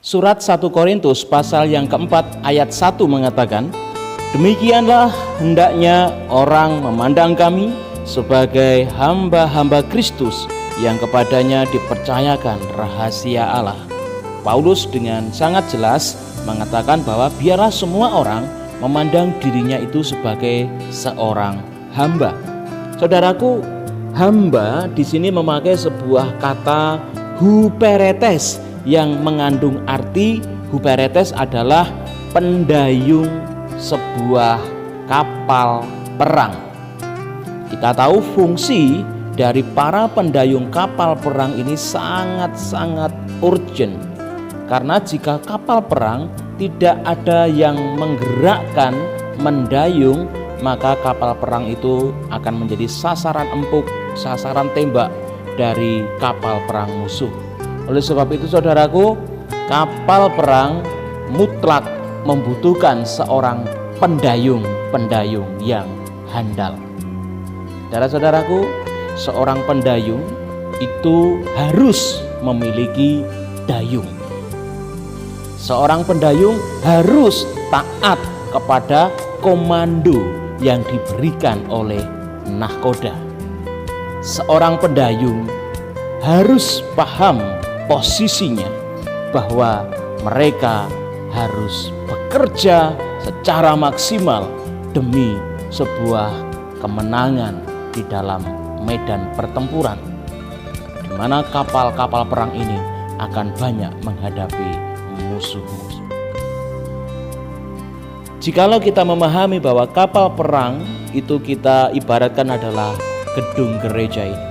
Surat 1 Korintus pasal yang keempat ayat 1 mengatakan, demikianlah hendaknya orang memandang kami sebagai hamba-hamba Kristus yang kepadanya dipercayakan rahasia Allah. Paulus dengan sangat jelas mengatakan bahwa biarlah semua orang memandang dirinya itu sebagai seorang hamba. Saudaraku, hamba di sini memakai sebuah kata huperetes yang mengandung arti huperetes adalah pendayung sebuah kapal perang. Kita tahu fungsi dari para pendayung kapal perang ini sangat-sangat urgent. Karena jika kapal perang tidak ada yang menggerakkan mendayung, maka kapal perang itu akan menjadi sasaran empuk, sasaran tembak dari kapal perang musuh. Oleh sebab itu saudaraku, kapal perang mutlak membutuhkan seorang pendayung yang handal. Saudara-saudaraku, seorang pendayung itu harus memiliki dayung. Seorang pendayung harus taat kepada komando yang diberikan oleh nahkoda. Seorang pendayung harus paham posisinya bahwa mereka harus bekerja secara maksimal demi sebuah kemenangan di dalam medan pertempuran, di mana kapal-kapal perang ini akan banyak menghadapi musuh-musuh. Jikalau kita memahami bahwa kapal perang itu kita ibaratkan adalah gedung gereja ini.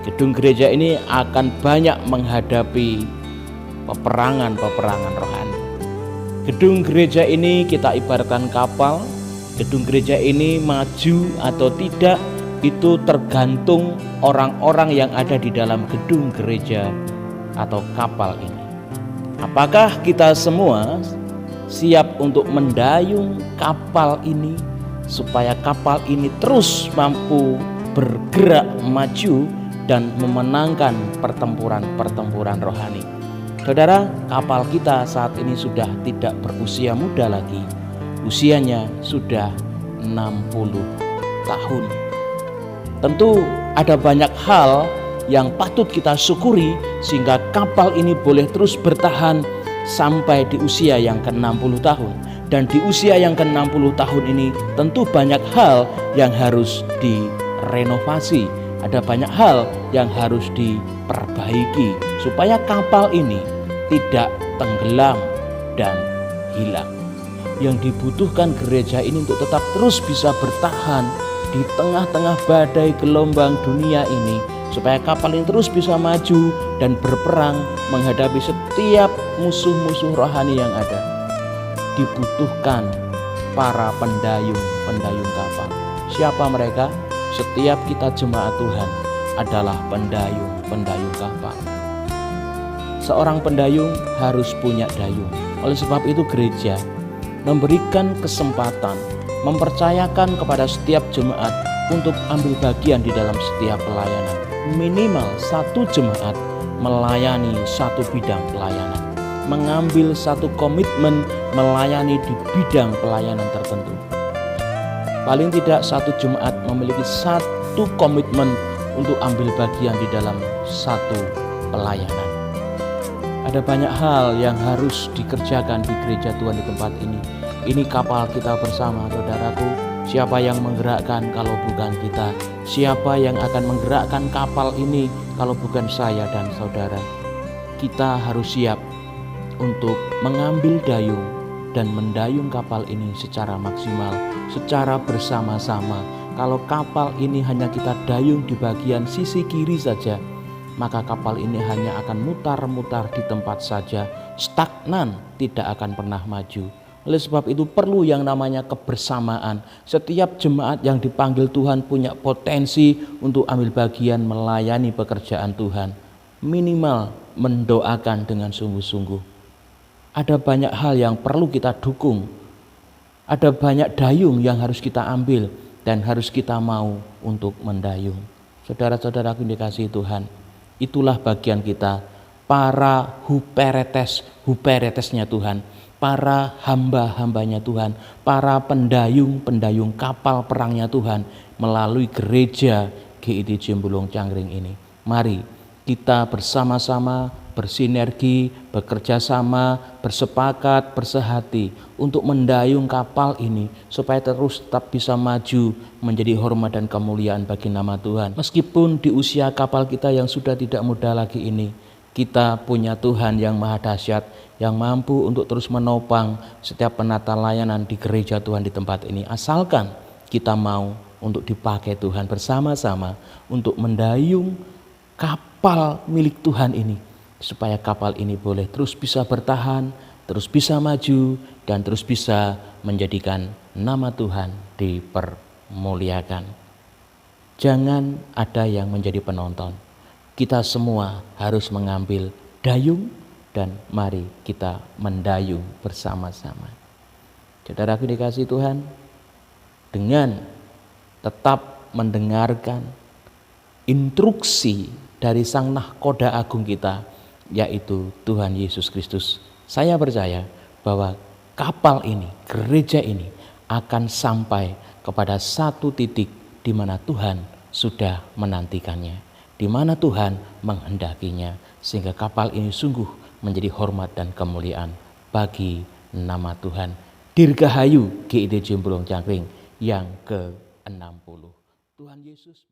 Gedung gereja ini akan banyak menghadapi peperangan rohani. Gedung gereja ini kita ibaratkan kapal. Gedung gereja ini maju atau tidak itu tergantung orang-orang yang ada di dalam gedung gereja atau kapal ini. Apakah kita semua siap untuk mendayung kapal ini supaya kapal ini terus mampu bergerak maju dan memenangkan pertempuran rohani? Saudara, kapal kita saat ini sudah tidak berusia muda lagi. Usianya sudah 60 tahun. Tentu ada banyak hal yang patut kita syukuri sehingga kapal ini boleh terus bertahan sampai di usia yang ke-60 tahun. Dan di usia yang ke-60 tahun ini tentu banyak hal yang harus direnovasi. Ada banyak hal yang harus diperbaiki supaya kapal ini tidak tenggelam dan hilang. Yang dibutuhkan gereja ini untuk tetap terus bisa bertahan di tengah-tengah badai gelombang dunia ini, supaya kapal ini terus bisa maju dan berperang menghadapi setiap musuh-musuh rohani yang ada. Dibutuhkan para pendayung kapal. Siapa mereka? Setiap kita jemaat Tuhan adalah pendayung kapal. Seorang pendayung harus punya dayung. Oleh sebab itu gereja memberikan kesempatan, mempercayakan kepada setiap jemaat untuk ambil bagian di dalam setiap pelayanan. Minimal satu jemaat melayani satu bidang pelayanan, mengambil satu komitmen melayani di bidang pelayanan tertentu. Paling tidak satu jemaat memiliki satu komitmen untuk ambil bagian di dalam satu pelayanan. Ada banyak hal yang harus dikerjakan di gereja Tuhan di tempat ini. Ini kapal kita bersama, saudaraku. Siapa yang menggerakkan kalau bukan kita? Siapa yang akan menggerakkan kapal ini kalau bukan saya dan saudara? Kita harus siap untuk mengambil dayung dan mendayung kapal ini secara maksimal, secara bersama-sama. Kalau kapal ini hanya kita dayung di bagian sisi kiri saja, maka kapal ini hanya akan mutar-mutar di tempat saja, stagnan, tidak akan pernah maju. Oleh sebab itu perlu yang namanya kebersamaan. Setiap jemaat yang dipanggil Tuhan punya potensi untuk ambil bagian melayani pekerjaan Tuhan. Minimal mendoakan dengan sungguh-sungguh. Ada banyak hal yang perlu kita dukung. Ada banyak dayung yang harus kita ambil dan harus kita mau untuk mendayung. Saudara-saudaraku yang dikasihi Tuhan, itulah bagian kita para huperetesnya Tuhan, para hamba-hambanya Tuhan, para pendayung-pendayung kapal perangnya Tuhan melalui gereja GID Jembulung Cangkring ini. Mari kita bersama-sama bersinergi, bekerja sama, bersepakat, bersehati untuk mendayung kapal ini supaya terus tetap bisa maju menjadi hormat dan kemuliaan bagi nama Tuhan. Meskipun di usia kapal kita yang sudah tidak muda lagi ini, kita punya Tuhan yang maha dahsyat, yang mampu untuk terus menopang setiap penata layanan di gereja Tuhan di tempat ini. Asalkan kita mau untuk dipakai Tuhan bersama-sama untuk mendayung kapal milik Tuhan ini, supaya kapal ini boleh terus bisa bertahan, terus bisa maju, dan terus bisa menjadikan nama Tuhan dipermuliakan. Jangan ada yang menjadi penonton. Kita semua harus mengambil dayung dan mari kita mendayung bersama-sama. Saudaraku dikasihi Tuhan, dengan tetap mendengarkan instruksi dari Sang Nahkoda Agung kita, yaitu Tuhan Yesus Kristus, saya percaya bahwa kapal ini, gereja ini akan sampai kepada satu titik di mana Tuhan sudah menantikannya, di mana Tuhan menghendakinya, sehingga kapal ini sungguh menjadi hormat dan kemuliaan bagi nama Tuhan. Dirgahayu GID Jembulung Cangkring yang ke-60. Tuhan Yesus